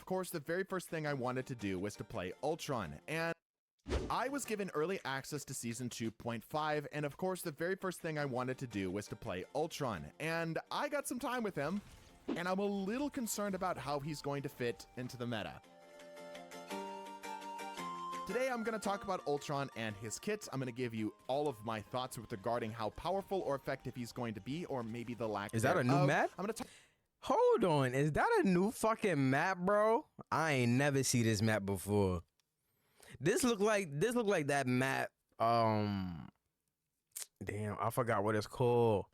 of course, the very first thing I wanted to do was to play Ultron, and I was given early access to Season 2.5, and of course, the very first thing I wanted to do was to play Ultron, and I got some time with him, and I'm a little concerned about how he's going to fit into the meta. Today, I'm going to talk about Ultron and his kit. I'm going to give you all of my thoughts with regarding how powerful or effective he's going to be, or maybe the lack Is that a new map? I'm going to Hold on, is that a new fucking map, bro? I ain't never see this map before. This look like that map. Damn, I forgot what it's called.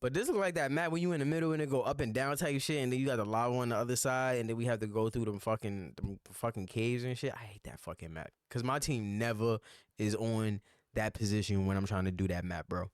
But this look like that map when you in the middle and it go up and down type shit, and then you got the lava on the other side, and then we have to go through them fucking caves and shit. I hate that fucking map because my team never is on that position when I'm trying to do that map, bro.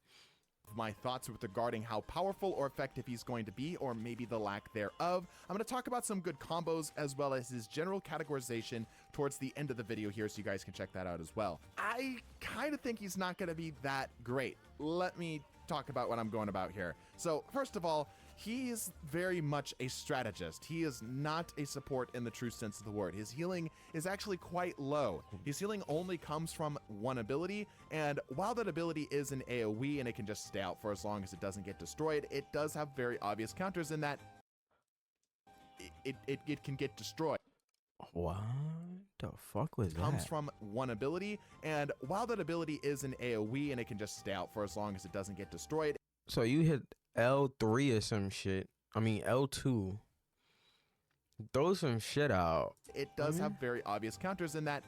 My thoughts with regarding how powerful or effective he's going to be, or maybe the lack thereof. I'm going to talk about some good combos as well as his general categorization towards the end of the video here, so you guys can check that out as well. I kind of think he's not going to be that great. Let me talk about what I'm going about here. So first of all, he is very much a strategist. He is not a support in the true sense of the word. His healing is actually quite low. His healing only comes from one ability, and while that ability is an AoE and it can just stay out for as long as it doesn't get destroyed, it does have very obvious counters in that it can get destroyed. What the fuck was that? Comes from one ability, and while that ability is an AoE and it can just stay out for as long as it doesn't get destroyed. So you hit L3 or some shit. I mean L2. Throw some shit out. It does have very obvious counters in that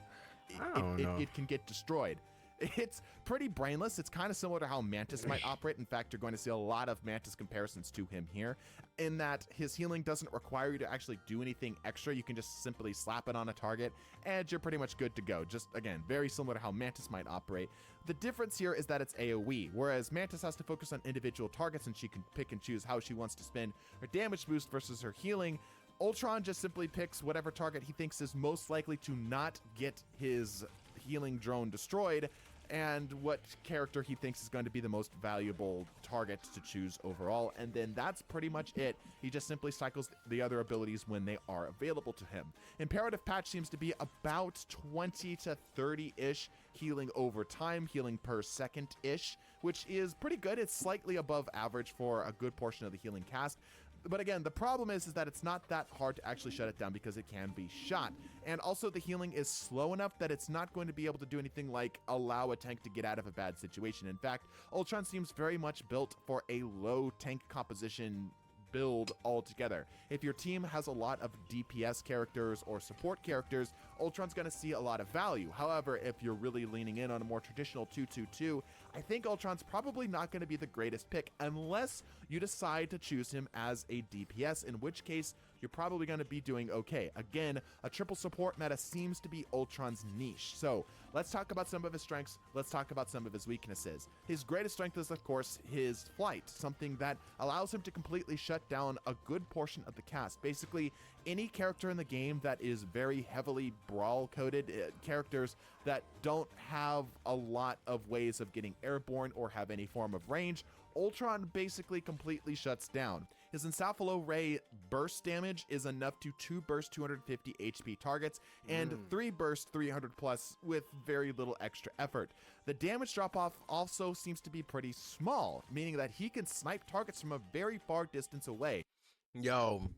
it can get destroyed. It's pretty brainless. It's kind of similar to how Mantis might operate. In fact, you're going to see a lot of Mantis comparisons to him here, in that his healing doesn't require you to actually do anything extra. You can just simply slap it on a target and you're pretty much good to go. Just, again, very similar to how Mantis might operate. The difference here is that it's AoE, whereas Mantis has to focus on individual targets and she can pick and choose how she wants to spend her damage boost versus her healing. Ultron just simply picks whatever target he thinks is most likely to not get his healing drone destroyed, and what character he thinks is going to be the most valuable target to choose overall, and then that's pretty much it. He just simply cycles the other abilities when they are available to him. Imperative Patch seems to be about 20 to 30-ish healing over time, healing per second-ish, which is pretty good. It's slightly above average for a good portion of the healing cast. But again, the problem is that it's not that hard to actually shut it down because it can be shot. And also the healing is slow enough that it's not going to be able to do anything like allow a tank to get out of a bad situation. In fact, Ultron seems very much built for a low tank composition build altogether. If your team has a lot of DPS characters or support characters, Ultron's going to see a lot of value. However, if you're really leaning in on a more traditional 2-2-2, I think Ultron's probably not going to be the greatest pick unless you decide to choose him as a DPS, in which case you're probably going to be doing okay. Again, a triple support meta seems to be Ultron's niche. So let's talk about some of his strengths. Let's talk about some of his weaknesses. His greatest strength is, of course, his flight, something that allows him to completely shut down a good portion of the cast. Basically, any character in the game that is very heavily brawl-coded, characters that don't have a lot of ways of getting airborne or have any form of range, Ultron basically completely shuts down. His Encephalo Ray burst damage is enough to 2 burst 250 HP targets and 3 burst 300 plus with very little extra effort. The damage drop-off also seems to be pretty small, meaning that he can snipe targets from a very far distance away. Yo,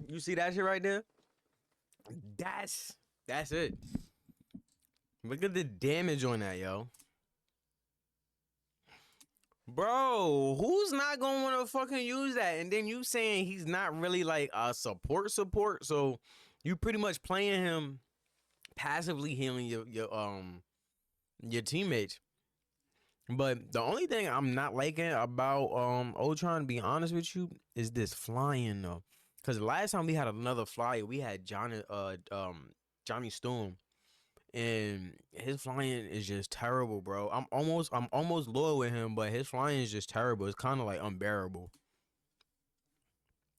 you see that shit right there? That's it. Look at the damage on that, yo. Bro, who's not gonna want to fucking use that? And then you saying he's not really like a support, so you pretty much playing him passively healing your teammates. But the only thing I'm not liking about Ultron, to be honest with you, is this flying though. Cause last time we had another flyer, we had Johnny Storm. And his flying is just terrible, bro. I'm almost loyal with him, but his flying is just terrible. It's kind of like unbearable.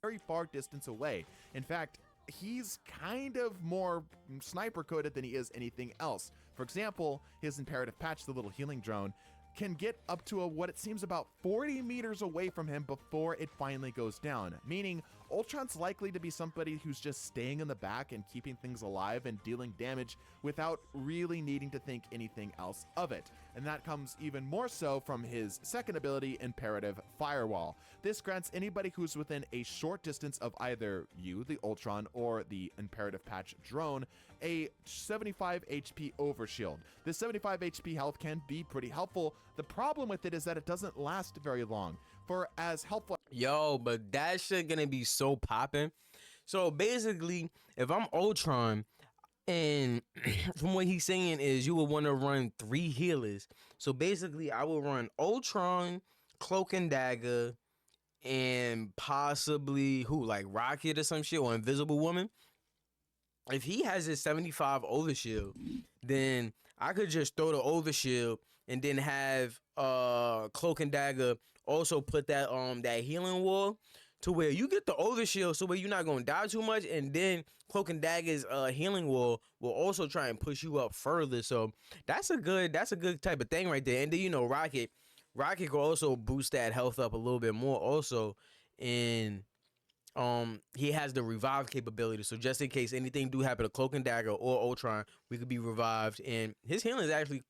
Very far distance away. In fact, he's kind of more sniper coded than he is anything else. For example, his Imperative Patch, the little healing drone, can get up to what it seems about 40 meters away from him before it finally goes down, meaning Ultron's likely to be somebody who's just staying in the back and keeping things alive and dealing damage without really needing to think anything else of it. And that comes even more so from his second ability, Imperative Firewall. This grants anybody who's within a short distance of either you, the Ultron, or the Imperative Patch drone, a 75 HP overshield. This 75 HP health can be pretty helpful. The problem with it is that it doesn't last very long. For as helpful... Yo, but that shit gonna be so popping. So basically, if I'm Ultron, and from what he's saying is you would want to run 3 healers. So basically, I will run Ultron, Cloak and Dagger, and possibly like Rocket or some shit, or Invisible Woman. If he has his 75 overshield, then I could just throw the overshield and then have Cloak and Dagger also put that that healing wall to where you get the overshield, so where you're not gonna die too much, and then Cloak and Dagger's healing wall will also try and push you up further. So that's a good type of thing right there. And then Rocket can also boost that health up a little bit more also, and he has the revive capability, so just in case anything do happen to Cloak and Dagger or Ultron, we could be revived. And his healing is actually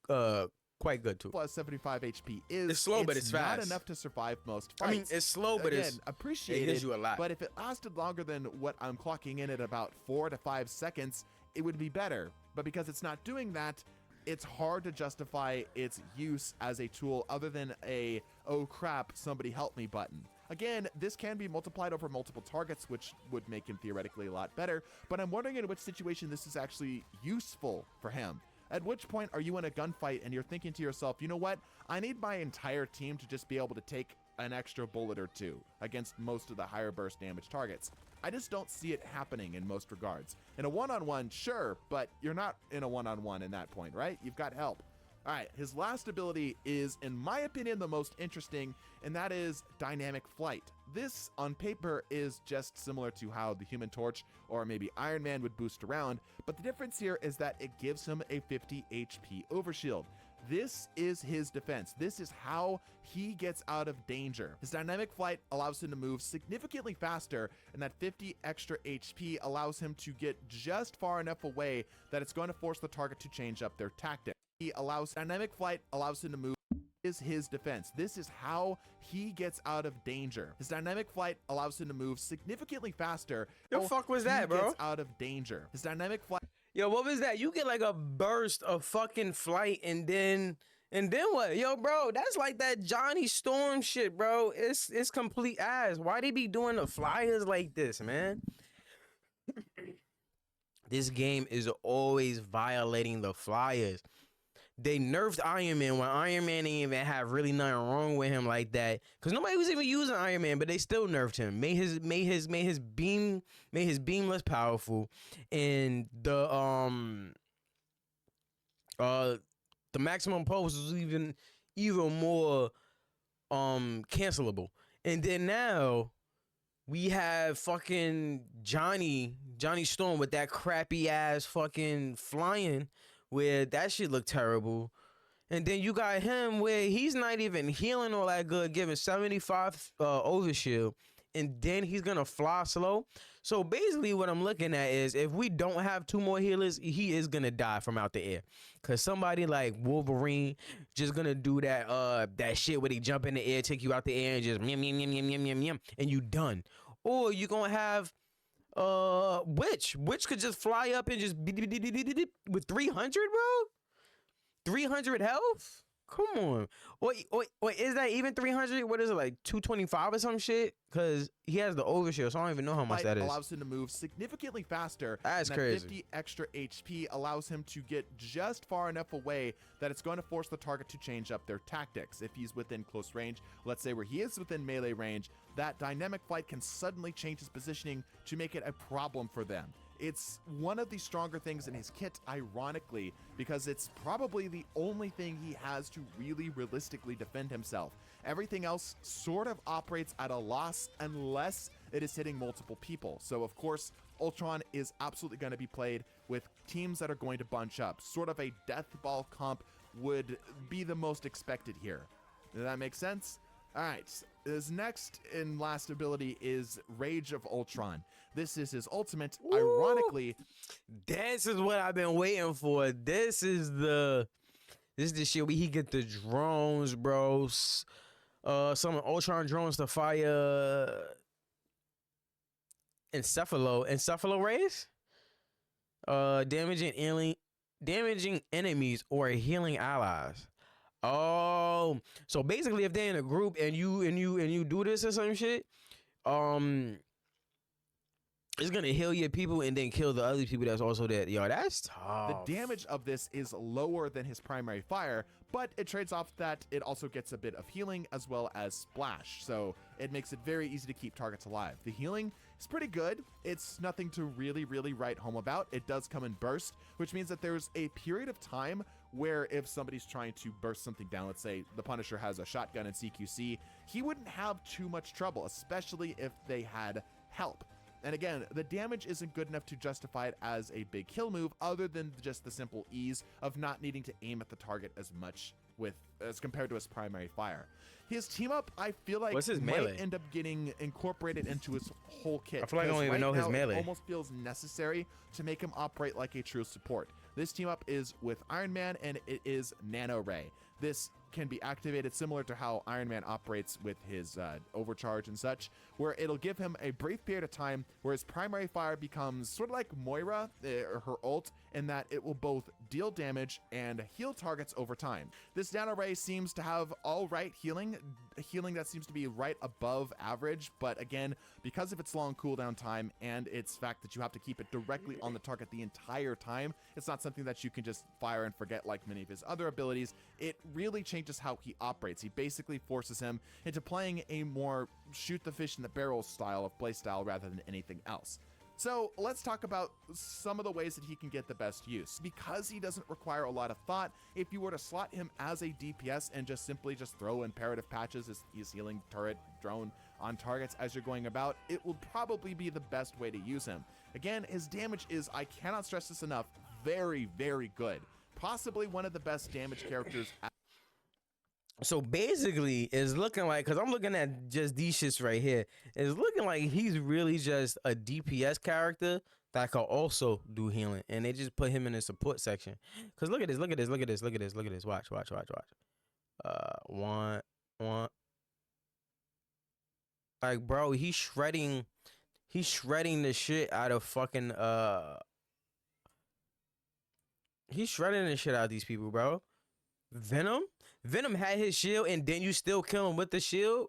quite good too. Plus 75 HP is it's slow, but it's fast. Not enough to survive most fights. I mean, it's slow, but again, appreciated. It gives you a lot. But if it lasted longer than what I'm clocking in at about 4 to 5 seconds, it would be better. But because it's not doing that, it's hard to justify its use as a tool other than a "oh crap, somebody help me" button. Again, this can be multiplied over multiple targets, which would make him theoretically a lot better, but I'm wondering in which situation this is actually useful for him. At which point are you in a gunfight and you're thinking to yourself, you know what, I need my entire team to just be able to take an extra bullet or two against most of the higher burst damage targets. I just don't see it happening in most regards. In a one-on-one, sure, but you're not in a one-on-one in that point, right? You've got help. All right, his last ability is, in my opinion, the most interesting, and that is Dynamic Flight. This, on paper, is just similar to how the Human Torch or maybe Iron Man would boost around, but the difference here is that it gives him a 50 HP overshield. This is his defense. This is how he gets out of danger. His Dynamic Flight allows him to move significantly faster, and that 50 extra HP allows him to get just far enough away that it's going to force the target to change up their tactic. Dynamic Flight allows him to move is his defense. This is how he gets out of danger. His Dynamic Flight allows him to move significantly faster. The fuck was that, bro? He gets out of danger. His Dynamic Flight. Yo, what was that? You get like a burst of fucking flight and then what? Yo, bro, that's like that Johnny Storm shit, bro. It's complete ass. Why they be doing the flyers like this, man? This game is always violating the flyers. They nerfed Iron Man when Iron Man didn't even have really nothing wrong with him like that, because nobody was even using Iron Man, but they still nerfed him. Made his beam less powerful, and the maximum pulse was even more cancelable. And then now we have fucking Johnny Storm with that crappy ass fucking flying, where that shit look terrible. And then you got him where he's not even healing all that good, giving 75 overshield, and then he's gonna fly slow. So basically what I'm looking at is, if we don't have 2 more healers, he is gonna die from out the air, because somebody like Wolverine just gonna do that shit where they jump in the air, take you out the air, and just yum yum yum yum yum yum yum, and you done. Or you gonna have Witch could just fly up and just with 300, bro. 300 health. Come on. Wait, is that even 300? What is it, like 225 or some shit? Because he has the overshield, so I don't even know how much that is. Allows him to move significantly faster. That's crazy. 50 extra HP allows him to get just far enough away that it's going to force the target to change up their tactics. If he's within close range, let's say where he is within melee range, that Dynamic Flight can suddenly change his positioning to make it a problem for them. It's one of the stronger things in his kit, ironically, because it's probably the only thing he has to really realistically defend himself. Everything else sort of operates at a loss unless it is hitting multiple people. So, of course, Ultron is absolutely going to be played with teams that are going to bunch up. Sort of a death ball comp would be the most expected here. Does that make sense? All right. His next and last ability is Rage of Ultron. This is his ultimate. Ooh. Ironically, this is what I've been waiting for. This is the shit where he get the drones, bro. Some Ultron drones to fire encephalo rays. Damaging enemies or healing allies. Oh, so basically, if they're in a group and you do this or some shit, it's gonna heal your people and then kill the other people that's also there. Yo, that's tough. The damage of this is lower than his primary fire, but it trades off that it also gets a bit of healing as well as splash, so it makes it very easy to keep targets alive. The healing is pretty good. It's nothing to really write home about. It does come in burst, which means that there's a period of time where if somebody's trying to burst something down, let's say the Punisher has a shotgun in CQC, he wouldn't have too much trouble, especially if they had help. And again, the damage isn't good enough to justify it as a big kill move other than just the simple ease of not needing to aim at the target as much as compared to his primary fire. His team up, I feel like, might end up getting incorporated into his whole kit. I feel like I don't even know his melee. It almost feels necessary to make him operate like a true support. This team up is with Iron Man, and it is Nano Ray. This can be activated similar to how Iron Man operates with his overcharge and such, where it'll give him a brief period of time where his primary fire becomes sort of like Moira, or her ult, in that it will both deal damage and heal targets over time. This Nano Ray seems to have all right healing that seems to be right above average, but again, because of its long cooldown time and its fact that you have to keep it directly on the target the entire time, it's not something that you can just fire and forget like many of his other abilities. It really changes how he operates. He basically forces him into playing a more shoot the fish in the barrel style of playstyle rather than anything else. So let's talk about some of the ways that he can get the best use. Because he doesn't require a lot of thought, if you were to slot him as a DPS and just simply throw imperative patches, his healing turret drone on targets as you're going about, it will probably be the best way to use him. Again, his damage is, I cannot stress this enough, very good. Possibly one of the best damage characters. So basically, it's looking like, because I'm looking at just these shits right here, it's looking like he's really just a DPS character that could also do healing, and they just put him in the support section. Because look at this, watch. One. Like, bro, he's shredding the shit out of fucking, he's shredding the shit out of these people, bro. Venom had his shield, and then you still kill him with the shield?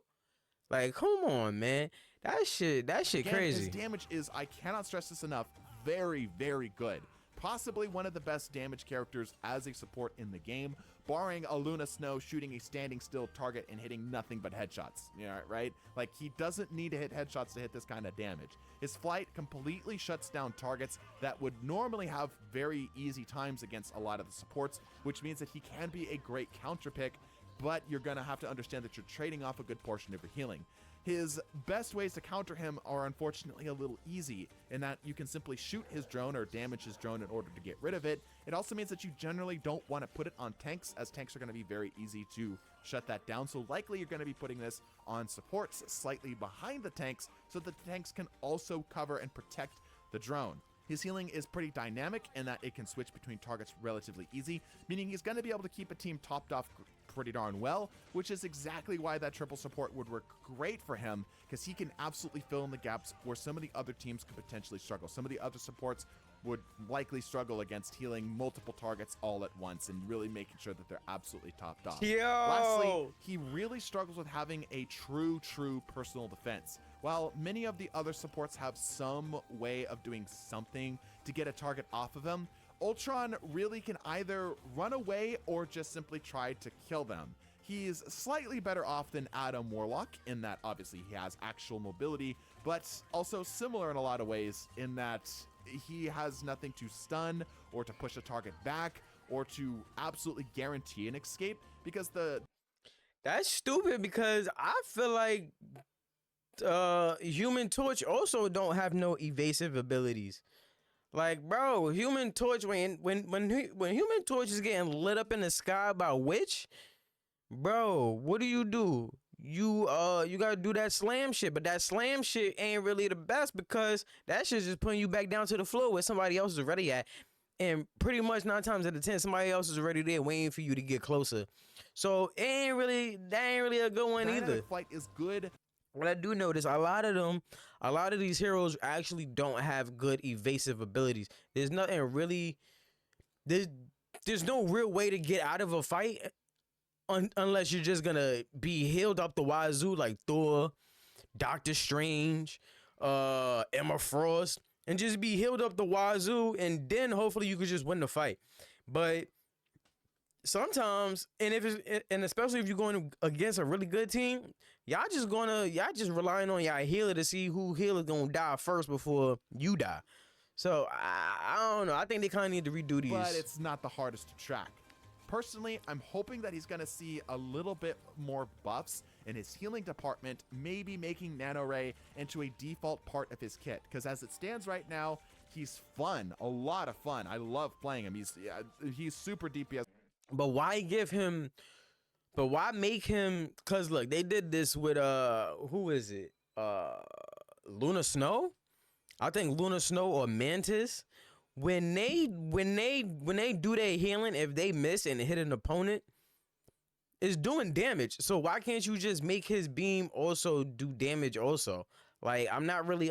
Like, come on, man. That shit Again, crazy. His damage is, I cannot stress this enough, very good. Possibly one of the best damage characters as a support in the game, barring a Luna Snow shooting a standing still target and hitting nothing but headshots. Yeah, right? Like, he doesn't need to hit headshots to hit this kind of damage. His flight completely shuts down targets that would normally have very easy times against a lot of the supports, which means that he can be a great counter pick, but you're going to have to understand that you're trading off a good portion of your healing. His best ways to counter him are unfortunately a little easy, in that you can simply shoot his drone or damage his drone in order to get rid of it. It also means that you generally don't want to put it on tanks, as tanks are going to be very easy to shut that down. So likely you're going to be putting this on supports slightly behind the tanks so that the tanks can also cover and protect the drone. His healing is pretty dynamic in that it can switch between targets relatively easy, meaning he's going to be able to keep a team topped off pretty darn well, which is exactly why that triple support would work great for him, because he can absolutely fill in the gaps where some of the other teams could potentially struggle. Some of the other supports would likely struggle against healing multiple targets all at once and really making sure that they're absolutely topped off. Yo! Lastly, he really struggles with having a true personal defense. While many of the other supports have some way of doing something to get a target off of him, Ultron really can either run away or just simply try to kill them. He's slightly better off than Adam Warlock in that obviously he has actual mobility, but also similar in a lot of ways in that he has nothing to stun or to push a target back or to absolutely guarantee an escape, because That's stupid, because I feel like Human Torch also don't have no evasive abilities. Like, bro, Human Torch, when Human Torch is getting lit up in the sky by Witch, bro, what do? you gotta do that slam shit, but that slam shit ain't really the best because that shit's just putting you back down to the floor where somebody else is already at, and pretty much 9 times out of 10 somebody else is already there waiting for you to get closer. So that ain't really a good one either. Flight is good. What I do notice, a lot of these heroes actually don't have good evasive abilities. There's nothing really, there's no real way to get out of a fight unless you're just gonna be healed up the wazoo like Thor, Doctor Strange, Emma Frost, and just be healed up the wazoo, and then hopefully you could just win the fight. But sometimes, and especially if you're going against a really good team, y'all just relying on y'all healer to see who healer gonna die first before you die. So I don't know. I think they kind of need to redo these. But it's not the hardest to track. Personally, I'm hoping that he's going to see a little bit more buffs in his healing department, maybe making Nano Ray into a default part of his kit. Because as it stands right now, he's fun, a lot of fun. I love playing him. He's super DPS. But why make him? Because look, they did this with who is it? Luna Snow? I think Luna Snow or Mantis. When they do their healing, if they miss and hit an opponent, it's doing damage. So why can't you just make his beam also do damage also? Like, I'm not really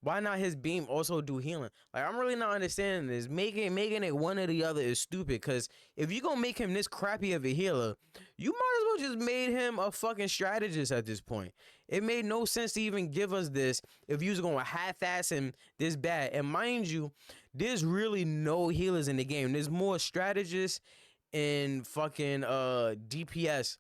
why not his beam also do healing? Like, I'm really not understanding this. Making it one or the other is stupid, because if you're gonna make him this crappy of a healer, you might as well just made him a fucking strategist at this point. It made no sense to even give us this if you was going to half-ass him this bad. And mind you, there's really no healers in the game. There's more strategists and fucking DPS.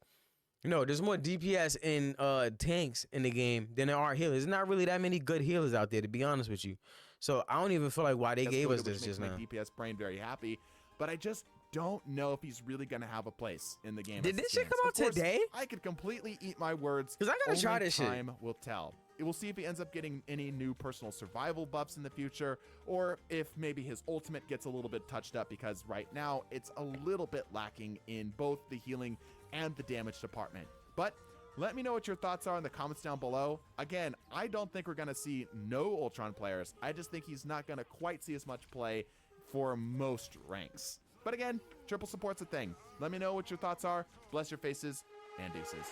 No, there's more DPS and tanks in the game than there are healers. There's not really that many good healers out there, to be honest with you. So I don't even feel like why they gave us this just now. DPS brain very happy, but I just don't know if he's really gonna have a place in the game. Did this shit come out today? I could completely eat my words, because I gotta try this shit. Time will tell. We'll see if he ends up getting any new personal survival buffs in the future, or if maybe his ultimate gets a little bit touched up, because right now it's a little bit lacking in both the healing and the damage department. But let me know what your thoughts are in the comments down below. Again, I don't think we're gonna see no Ultron players. I just think he's not gonna quite see as much play for most ranks. But again, triple support's a thing. Let me know what your thoughts are. Bless your faces, and deuces.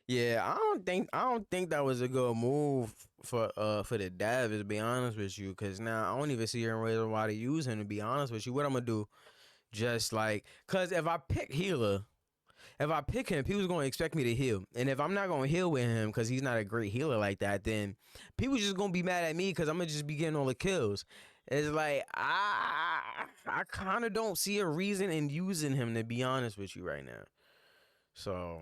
Yeah, I don't think that was a good move for the devs, to be honest with you, because now I don't even see any reason why to use him, to be honest with you. What I'm gonna do, just like, because if I pick healer, if I pick him, people's gonna expect me to heal, and if I'm not gonna heal with him because he's not a great healer like that, then people just gonna be mad at me because I'm gonna just be getting all the kills. It's like, I kind of don't see a reason in using him, to be honest with you right now. So